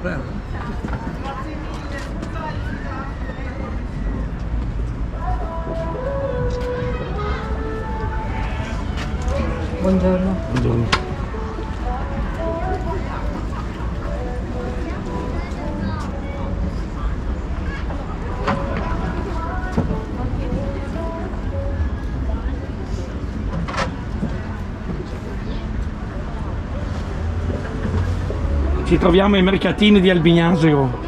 Prego. Buongiorno. Buongiorno. Ci troviamo ai mercatini di Albignasio.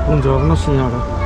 Buongiorno signora.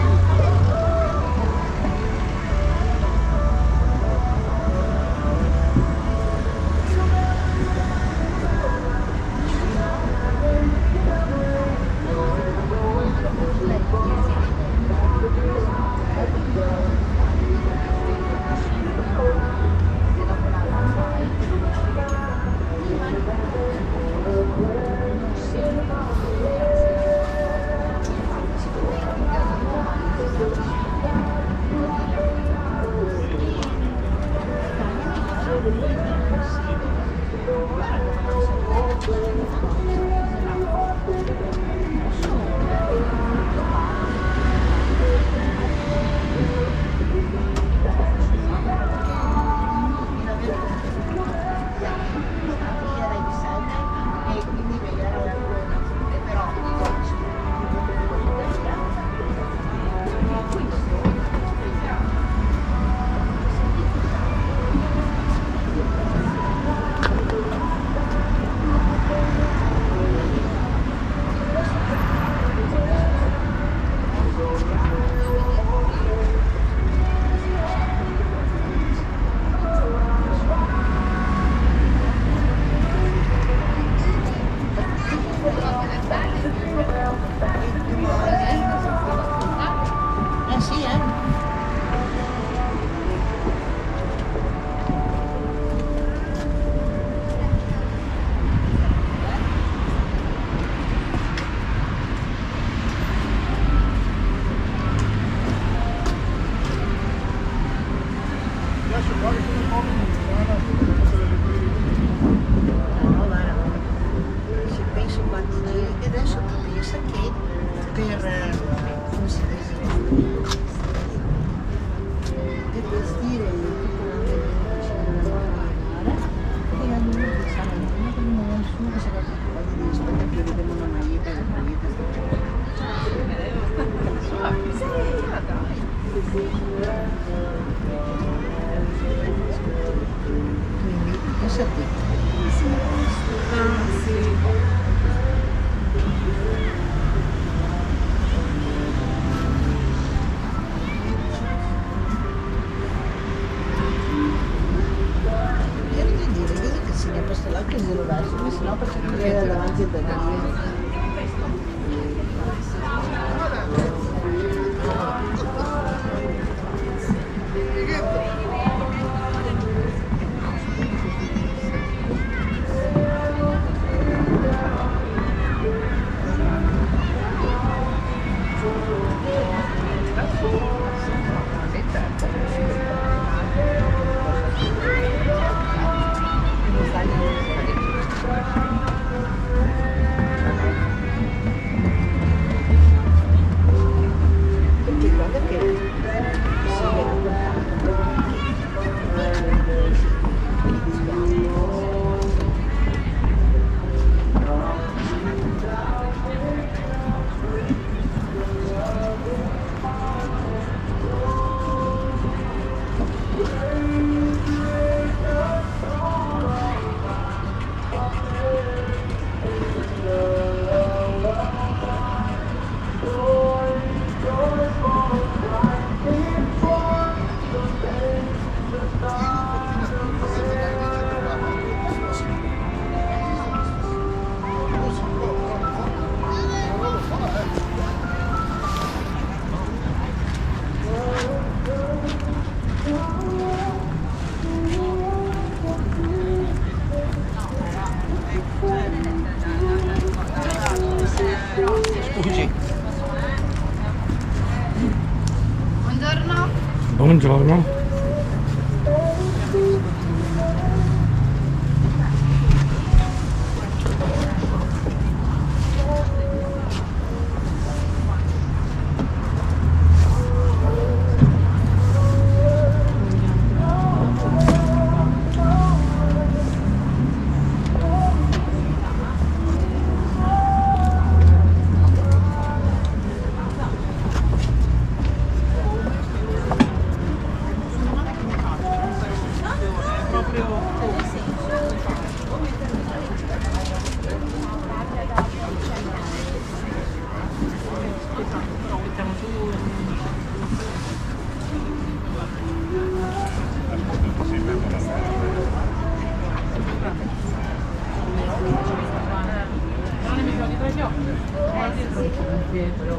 Buongiorno.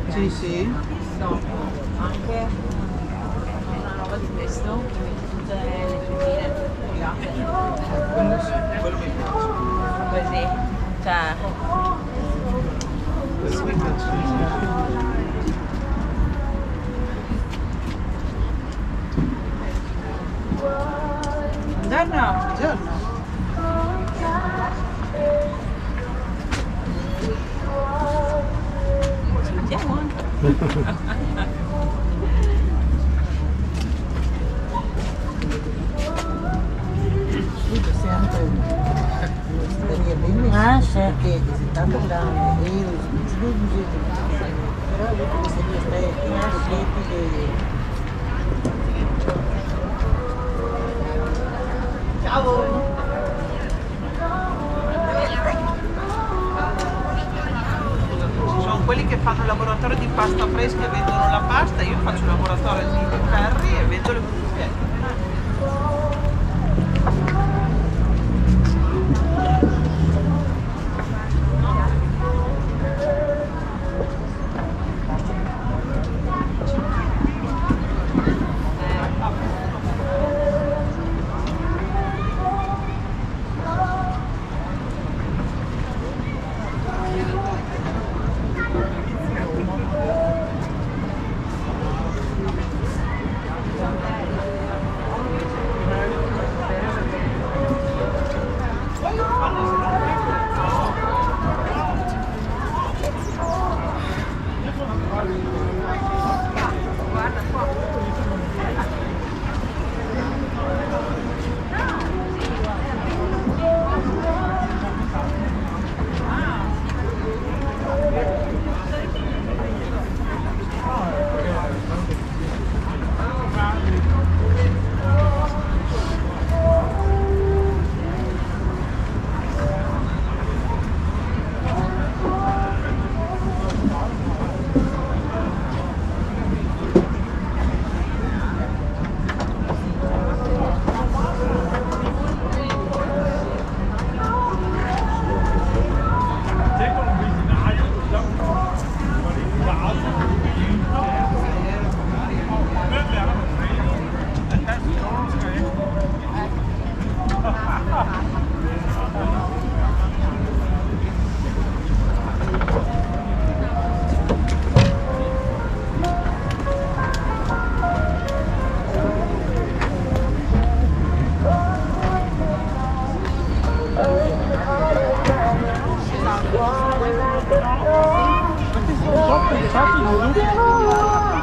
Sì, sì. Anche una roba di questo, tutte le femmine legate. Quello mi piace. Così, cioè, Quello mi piace. buongiorno. Buongiorno. Salutiamo anche. Ah, sì. Perché è tanto grande e io però io queste due stretti che Ci sono quelli che fanno il laboratorio di pasta fresca e vendono la pasta, io faccio il laboratorio di curry e vendo le bruschette.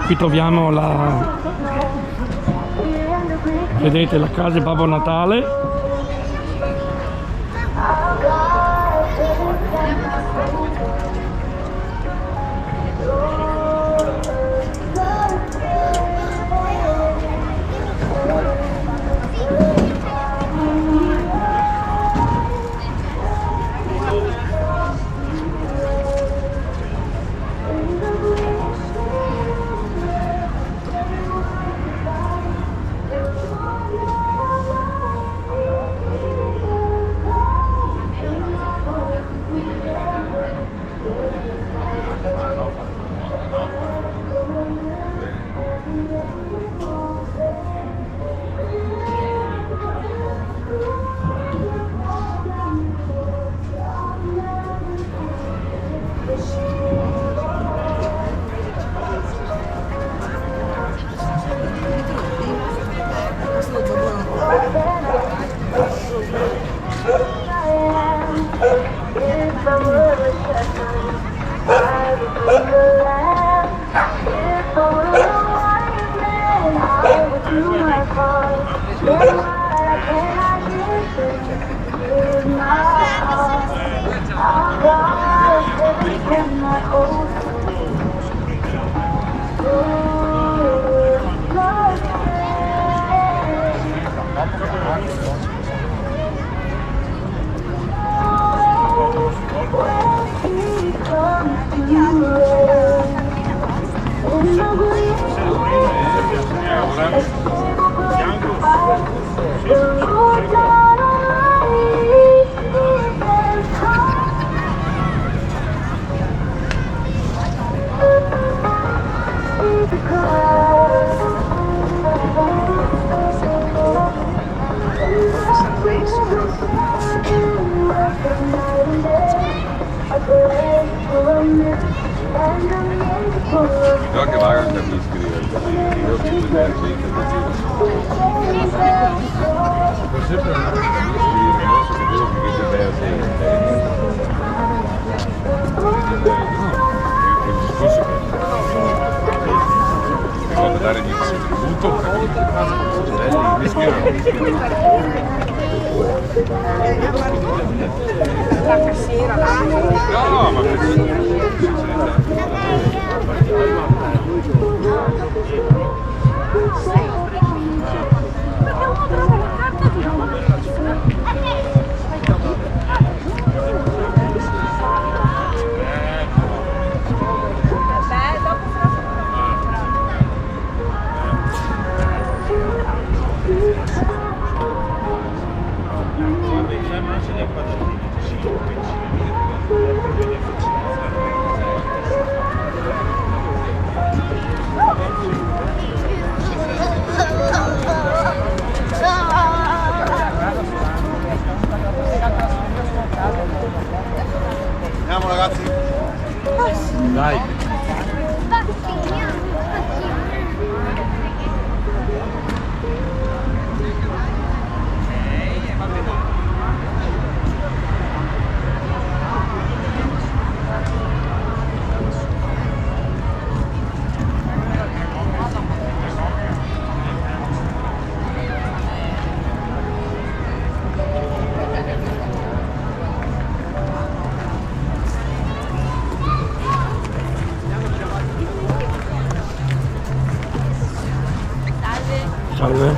Qui troviamo la, vedete, la casa di Babbo Natale. No che va anche a iscriversi, io che tu dai gente per sempre non iscrivermi, adesso che devo che ti dai gente. Il discorso che devo dare il mio contributo La cassiera là. no, ma andiamo ragazzi. Dai. Salve.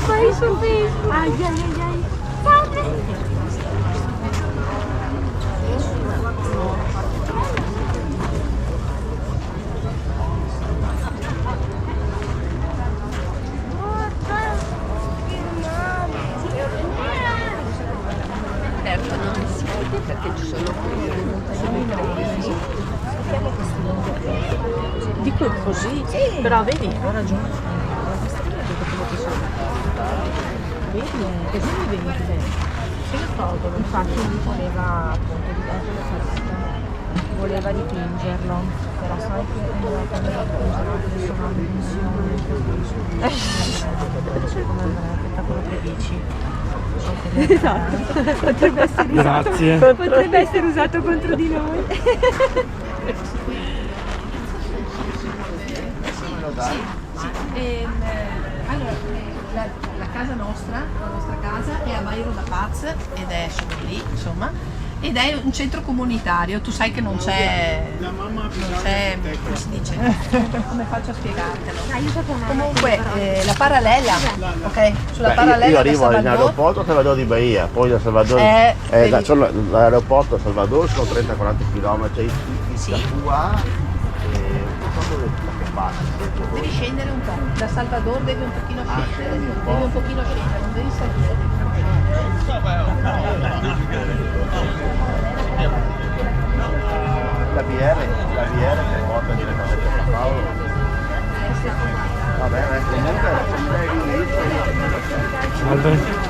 Vai sul Facebook. Ai ai ai. Salve. Perché ci sono Dico così, sì. Però vedi, ho ragione. Vedi, così mi vedi bene. Se lo ricordo, infatti lui voleva appunto voleva dipingerlo, però sai che quando la dipingerlo sono in pensione, come andrà, aspetta quello che dici. Esatto, potrebbe essere usato contro di noi. Allora, la casa nostra, la nostra casa è a Bairro da Paz ed è solo lì, insomma, ed è un centro comunitario. Tu sai che non c'è, come si dice, come faccio a spiegartelo? Comunque la parallela, ok? Sulla parallela io arrivo da in aeroporto a Salvador di Bahia, poi da Salvador l'aeroporto a Salvador sono 30-40 km, sì. Devi scendere un po', da Salvador devi un pochino scendere, non devi salire. La BR che porta direttamente a San Paolo. Va bene, comunque Salve.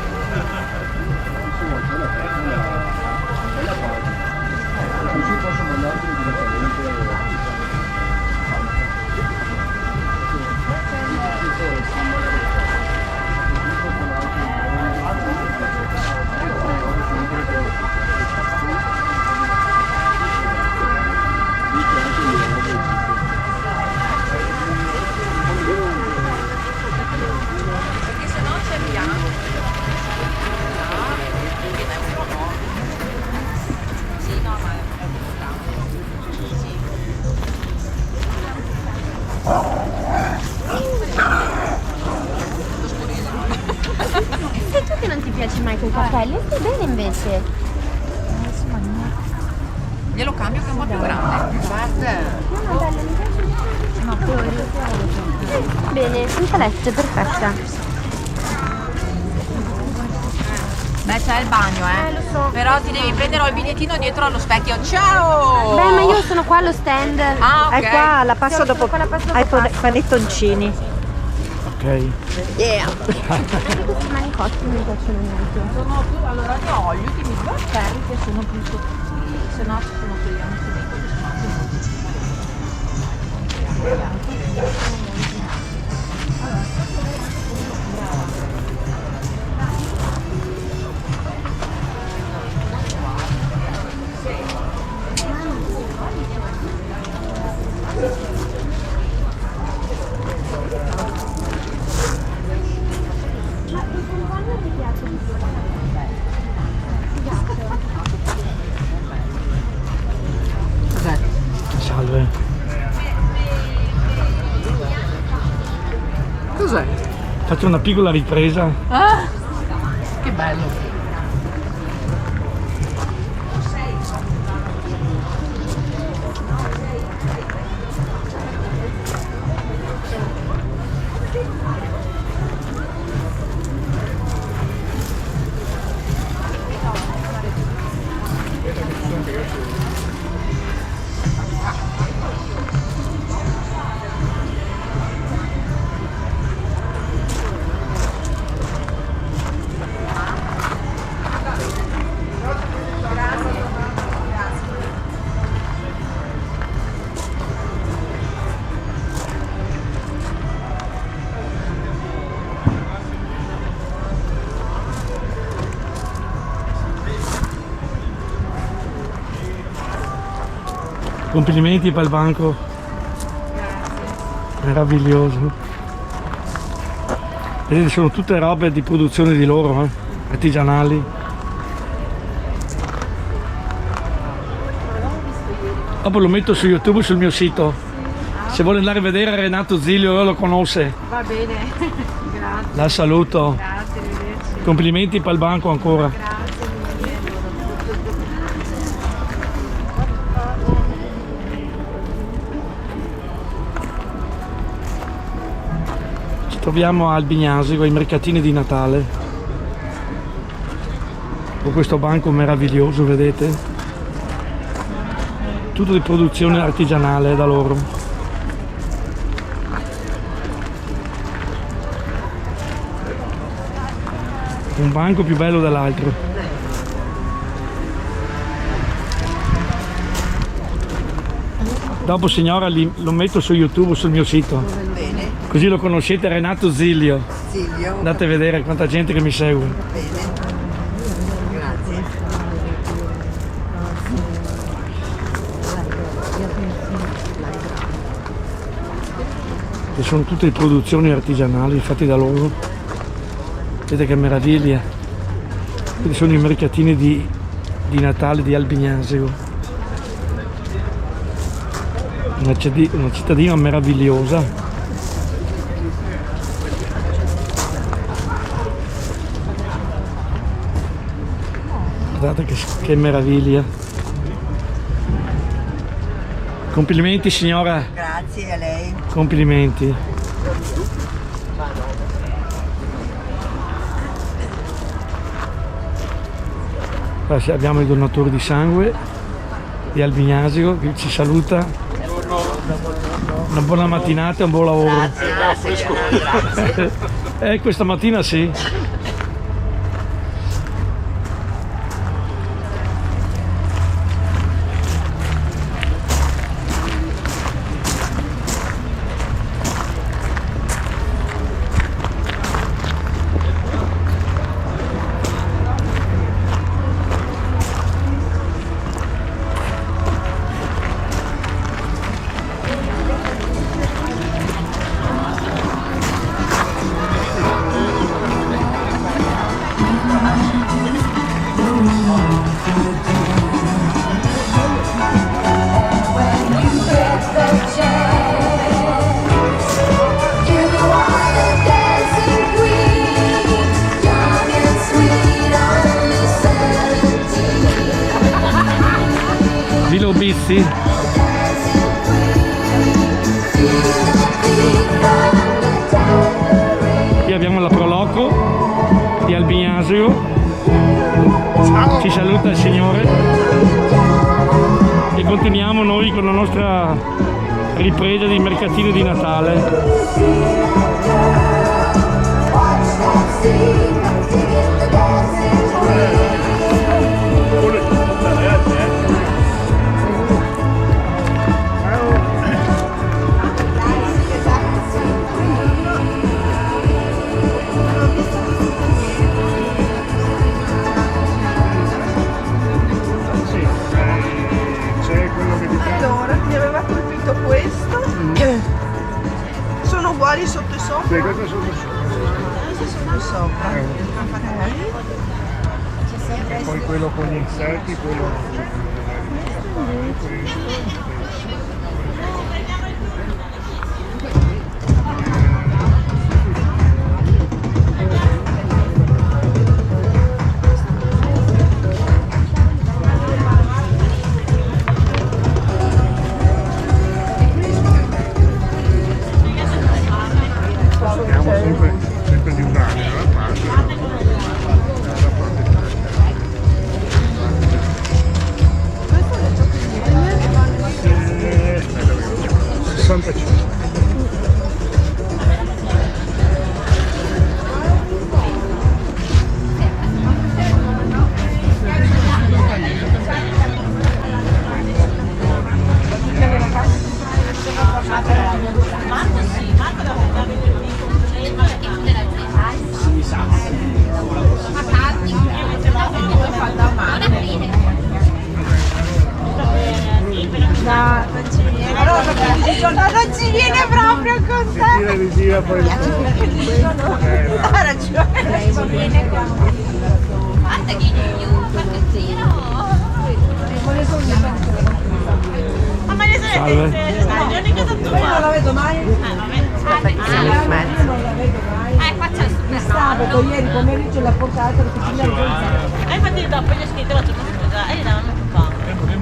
Sei tu che non ti piace mai quei capelli? Stai bene invece. Glielo cambio che è un po' più grande. No, bella, mi piace. No, bene, senza letto, perfetta. Beh, c'è il bagno, lo so. Però ti devi prendere il bigliettino dietro allo specchio. Ciao! Beh, ma io sono qua allo stand. Ah, ok. È qua, la passo Sì, dopo qua la passo dopo ai passo. panettoncini. Ok. Yeah! Anche questi manicotti mi piacciono molto. Sono più, allora ne ho gli ultimi 2 ferri che sono più sottili, se no sono quelli che si mettono, sono anche molto Salve. Cos'è? Faccio una piccola ripresa. Ah, che bello! Complimenti per il banco. Meraviglioso. Vedete, sono tutte robe di produzione di loro, artigianali. Dopo lo metto su YouTube, sul mio sito. Se vuole andare a vedere Renato Zilio, lo conosce. Va bene. Grazie. La saluto. Grazie, arrivederci. Complimenti per il banco ancora. Ci troviamo a Albignasico, ai mercatini di Natale. Con questo banco meraviglioso, vedete? Tutto di produzione artigianale da loro. Un banco più bello dell'altro. Dopo signora lo metto su YouTube, sul mio sito. Bene, Così lo conoscete, Renato Zilio. Silvio. Andate a vedere quanta gente che mi segue. Bene. Grazie. Che sono tutte produzioni artigianali fatte da loro. Vedete che meraviglia. Questi sono i mercatini di Natale di Albignasico. Una cittadina meravigliosa. Guardate che meraviglia. Complimenti signora. Grazie a lei. Complimenti. Qua abbiamo il donatore di sangue di Albignasico che ci saluta. Una buona mattinata e un buon lavoro. Grazie. Questa mattina sì. Lilo Bizzi. Qui abbiamo la Proloco di Albignasico. Ci saluta il Signore e continuiamo noi con la nostra ripresa di mercatino di Natale. Allora, mi aveva colpito questo. Sono uguali sotto e sopra? Sì, questo sono Sotto e sopra. e poi quello con gli insetti, quello sempre di un anno, la parte. 65. Non ci viene proprio con te! Gira poi Ha ragione! Guarda che Ma le Salve. stagioni cosa tua? Non la vedo mai. faccia il super Sabato, ieri pomeriggio l'ha portato perché ci abbiamo infatti dopo gli ho scritto la tua scusa e gli davano un po'.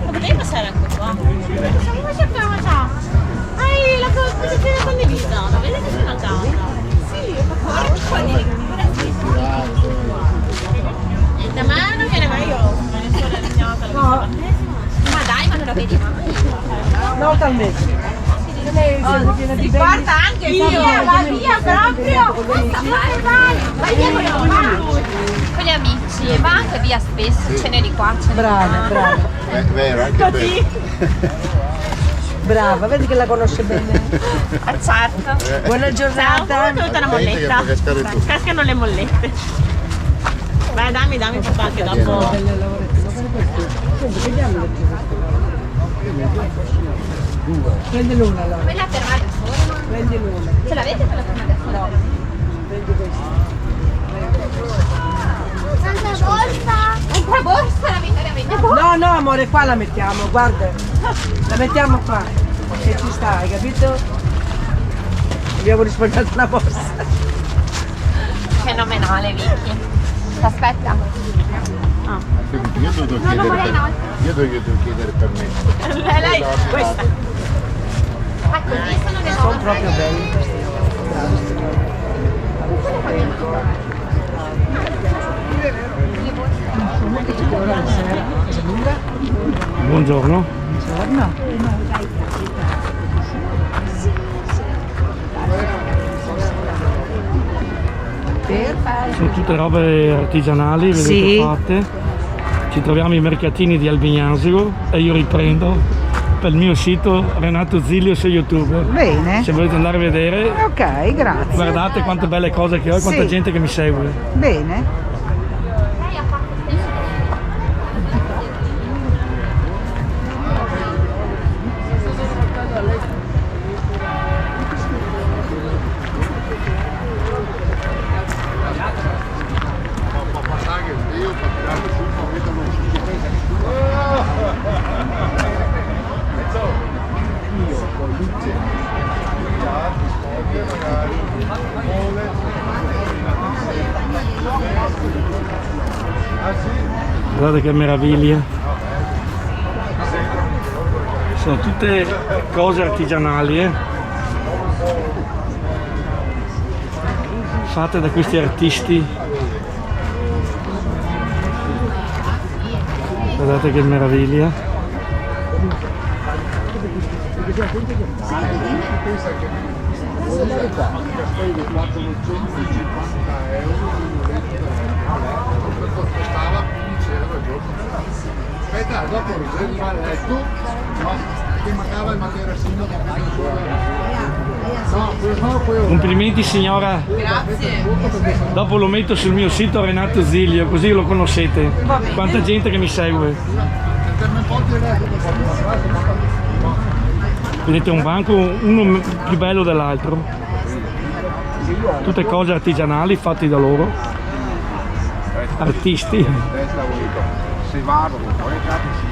Ma potevi passare anche qua? Come sappiamo già? Hai la posizione condivisa, lo vedi che sono a casa? Sì, da me non viene mai io, me ne sono richiamata. No. Ma dai, ma non lo vedi mai? una volta al mese. Si porta anche io, va via proprio! Vai via con gli amici e va anche via spesso, ce n'è di qua, ce n'è Brava, brava. Vero, anche vero. Brava, vedi che la conosce bene. certo. Buona giornata. Tutta una Attenti che molletta. può cascare tutto. Cascano le mollette. Vai, dammi papà che dopo. Prendi l'una allora. Quella per me da sola. Prendi l'una. Ce l'avete quella per me da sola? No. Prendi questa. Un'altra borsa. Un'altra borsa la Vittoria vede. No, no, amore, qua la mettiamo, guarda. La mettiamo qua. Che ci sta, hai capito? Abbiamo risparmiato una borsa. Fenomenale, Vicky. Aspetta. Quindi io devo chiedere permesso. Lei, questa. Ah, così sono le Sono proprio belli questi. Buongiorno. Sono tutte robe artigianali, vedete, Sì. fatte. Ci troviamo ai mercatini di Albignasego e io riprendo per il mio sito Renato Zilio su YouTube. Bene. Se volete andare a vedere, Ok, grazie. guardate quante belle cose che ho e quanta Sì. gente che mi segue. Bene. Guardate che meraviglia. Sono tutte cose artigianali, fatte da questi artisti Guardate che meraviglia. Costava 15 euro al giorno. Aspetta, dopo riservi a letto, no, che mancava il materassino che Complimenti signora. Grazie. Dopo lo metto sul mio sito Renato Zilio, così lo conoscete. Quanta gente che mi segue. Vedete un banco, uno più bello dell'altro. Tutte cose artigianali fatte da loro. Artisti. Se vado, poi sì.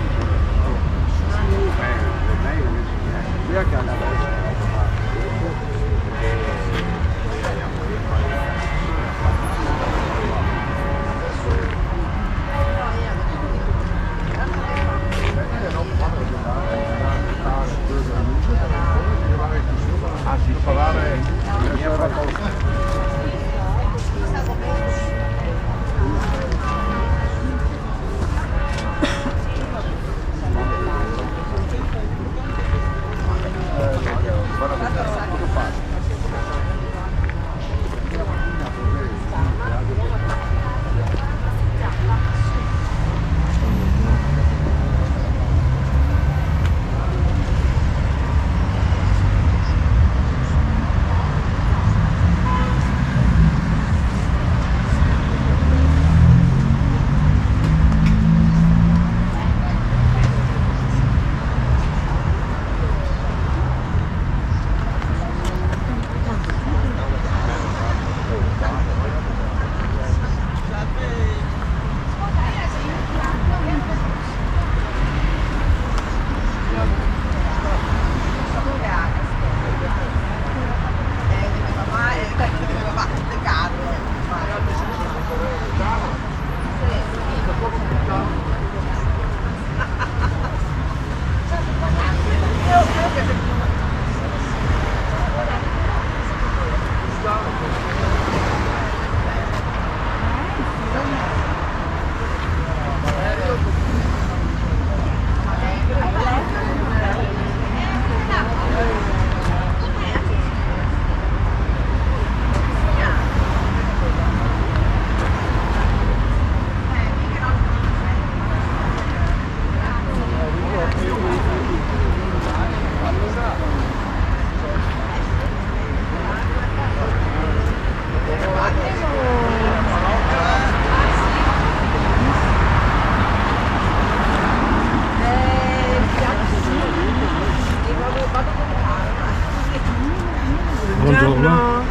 Buongiorno.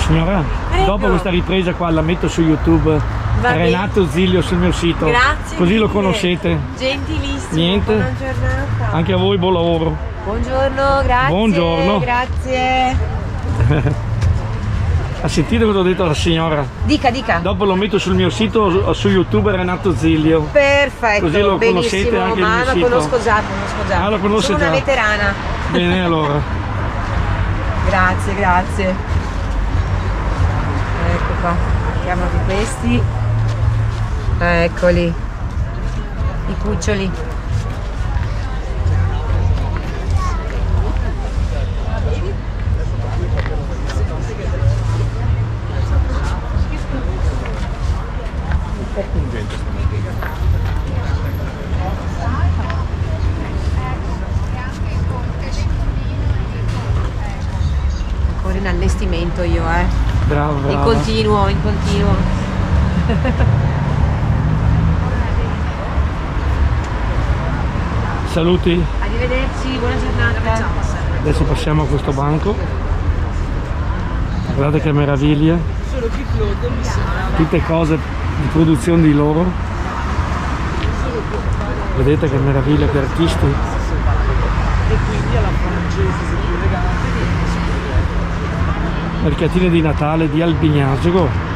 Signora, dopo questa ripresa qua la metto su YouTube, Renato Zilio sul mio sito. Grazie così lo mille. conoscete. Gentilissimo. Niente. Buona giornata. Anche a voi buon lavoro. Buongiorno, grazie. Buongiorno. Grazie. Ha sentito cosa ho detto alla signora? Dica, dica. Dopo lo metto sul mio sito su YouTube Renato Zilio. Perfetto. Così lo benissimo. conoscete anche il Ma mio la sito. conosco già. Ah, lo conosce Sono già. una veterana. Bene allora. Grazie, grazie. Ecco qua, mettiamo anche questi. Eccoli, i cuccioli. Ancora in allestimento io, Bravo, bravo. In continuo, in continuo. Saluti. Arrivederci, buona giornata. Adesso passiamo a questo banco. Guardate che meraviglia. Tutte cose di produzione di loro. Vedete che meraviglia, che artisti. E quindi alla francese se più elegante Mercatini di Natale di Albignasego.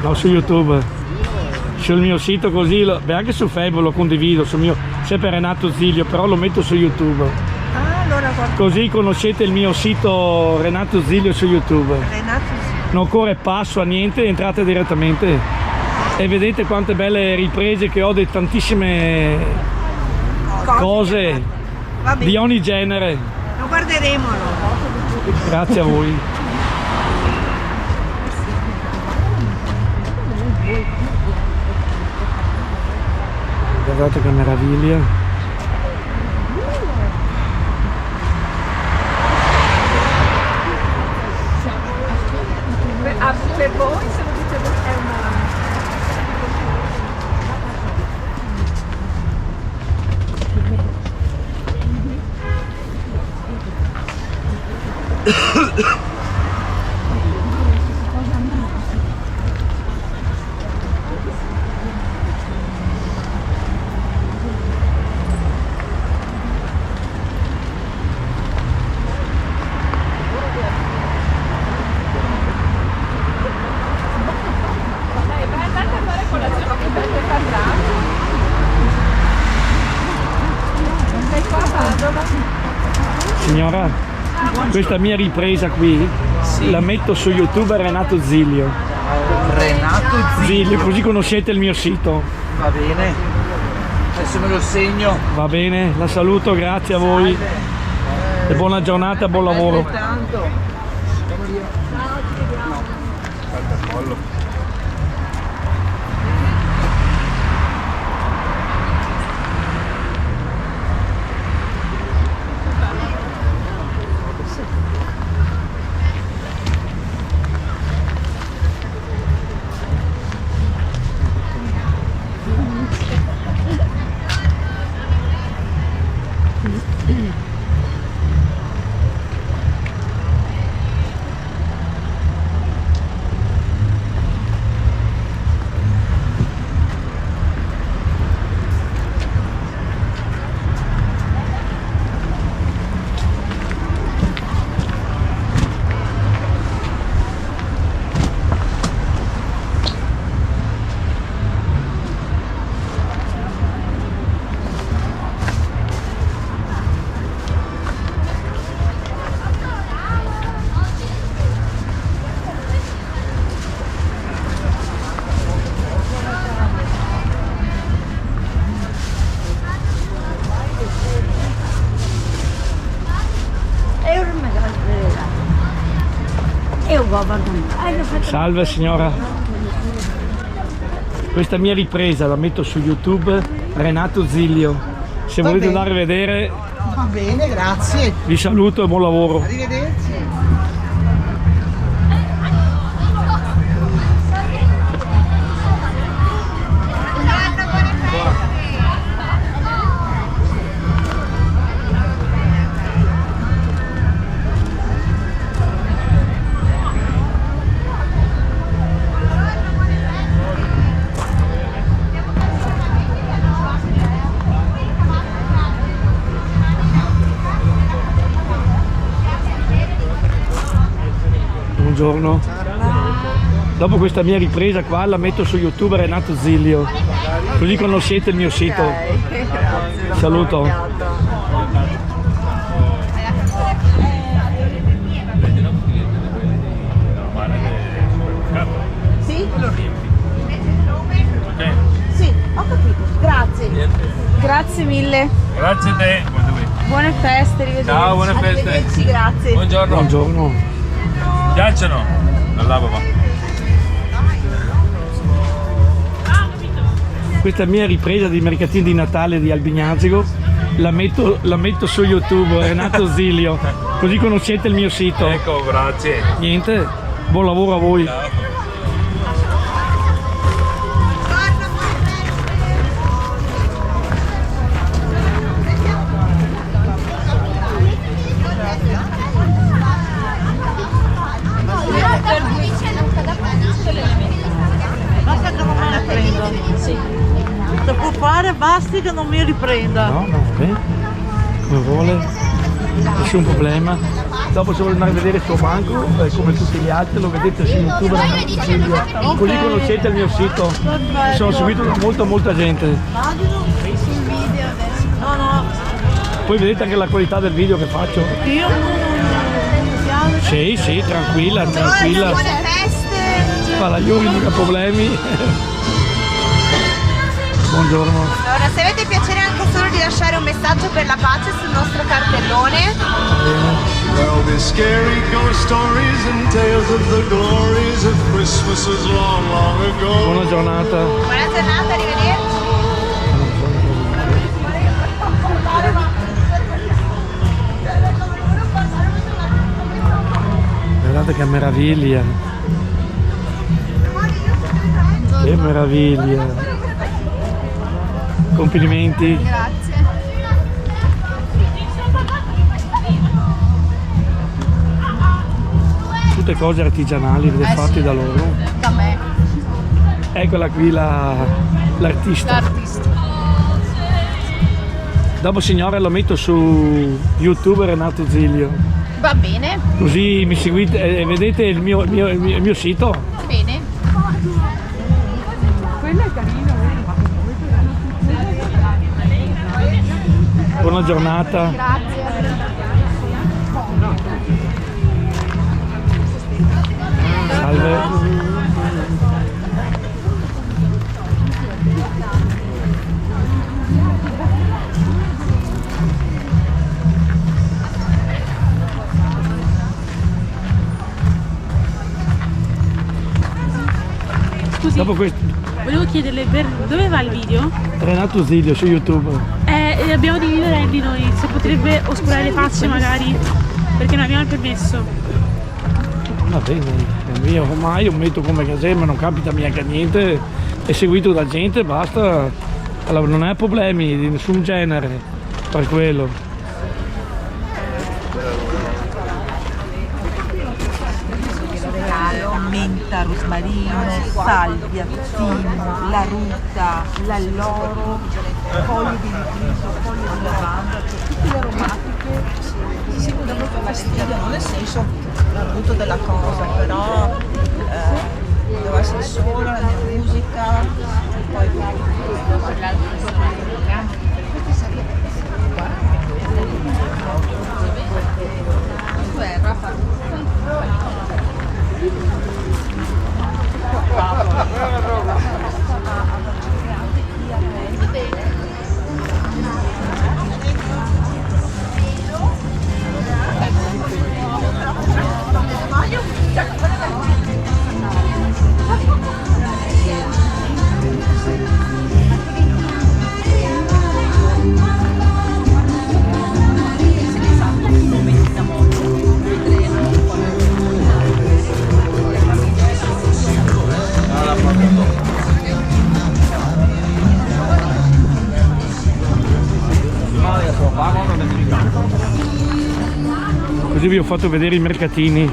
No, su YouTube, sul mio sito, così beh, anche su Facebook lo condivido, sul mio, sempre Renato Zilio, però lo metto su YouTube. Ah, allora guarda. Così conoscete il mio sito Renato Zilio su YouTube. Renato Zilio. Non corre passo a niente, entrate direttamente e vedete quante belle riprese che ho di tantissime cose Va bene. di ogni genere. Lo guarderemo allora. Grazie a voi. Guardate che meraviglia. Per voi se lo dite è una... Signora, questa mia ripresa qui la metto su YouTube Renato Zilio. Renato Zilio, così conoscete il mio sito. Va bene, adesso me lo segno. Va bene, la saluto, grazie a voi e buona giornata, buon lavoro. Tanto. Salve signora, questa mia ripresa la metto su YouTube Renato Zilio, se volete andare a vedere. Va bene, grazie. Vi saluto e buon lavoro. Arrivederci. Buongiorno. Dopo questa mia ripresa qua la metto su YouTube Renato Zilio, così conoscete il mio sito. Saluto. Sì? Sì, ho capito. Grazie. Grazie mille. Grazie a te. Buone feste, arrivederci. Ciao, buone feste. Arrivederci, grazie. Buongiorno. Buongiorno. Piacciono? Allora, papà. Questa mia ripresa di mercatini di Natale di Albignasego la metto su YouTube Renato Zilio, così conoscete il mio sito. Ecco, grazie. Niente, buon lavoro a voi. Ciao. dire basti che non mi riprenda. No, vabbè, come vuole, nessun problema. Dopo se vuole andare a vedere il suo banco, come tutti gli altri, lo vedete su YouTube, così conoscete il mio sito. Mi sono seguito da molta gente. No. Poi vedete anche la qualità del video che faccio. Io non Sì, tranquilla. Fa la Yuri, mica problemi. Buongiorno. Allora, se avete piacere anche solo di lasciare un messaggio per la pace sul nostro cartellone. There'll be scary ghost stories and tales of the glories of Christmases long, long ago. Buona giornata. Buona giornata, arrivederci. Guardate che meraviglia. Che meraviglia. Complimenti. Grazie. Tutte cose artigianali fatte da loro. Da me. Eccola qui l'artista. Dopo signore lo metto su YouTube Renato Zilio. Va bene. Così mi seguite e vedete il mio sito. Bene. Quello è carino, Buona giornata. Grazie. Salve. Scusi, Dopo questo, volevo chiederle dove va il video? Renato Zilio su YouTube. Abbiamo dei minorenni noi, se potrebbe oscurare le facce magari, perché non abbiamo il permesso. Va bene, è mio, ormai io metto come che ma non capita mica niente, è seguito da gente, basta, allora, non hai problemi di nessun genere per quello. Regalo, menta, rosmarino, salvia, timo, la ruta, l'alloro, foglie di riso, foglie di lavanda, cioè tutte le aromatiche. Sì, mi danno fastidio, non nel senso l'arguto della cosa, però deve essere solo la mia musica, poi Così vi ho fatto vedere i mercatini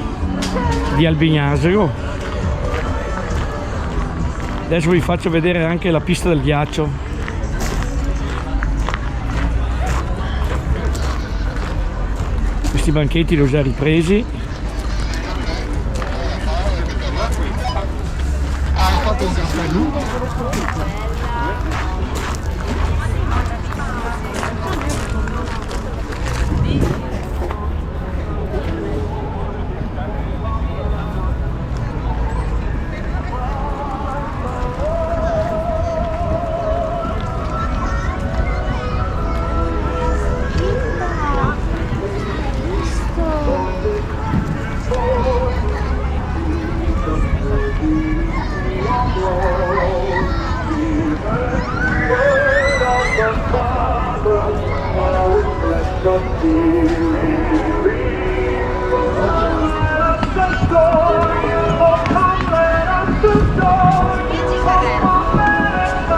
di Albignasero. Adesso vi faccio vedere anche la pista del ghiaccio. Questi banchetti li ho già ripresi.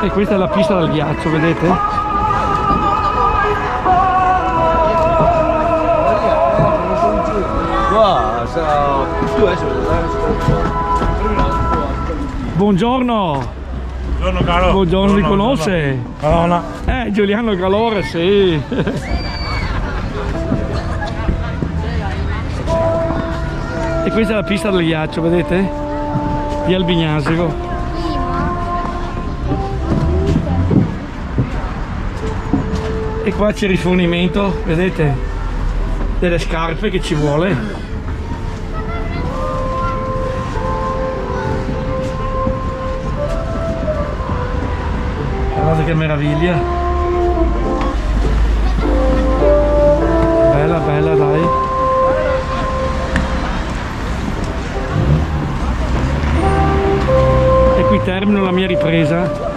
E questa è la pista del ghiaccio, vedete? Qua, Buongiorno! Buongiorno caro. Buongiorno, li conosce? Madonna. Giuliano Calore, sì. E questa è la pista del ghiaccio, vedete? Di Albignasego. E qua c'è il rifornimento, vedete? Delle scarpe che ci vuole. Guardate che meraviglia. Bella, bella, dai. E qui termino la mia ripresa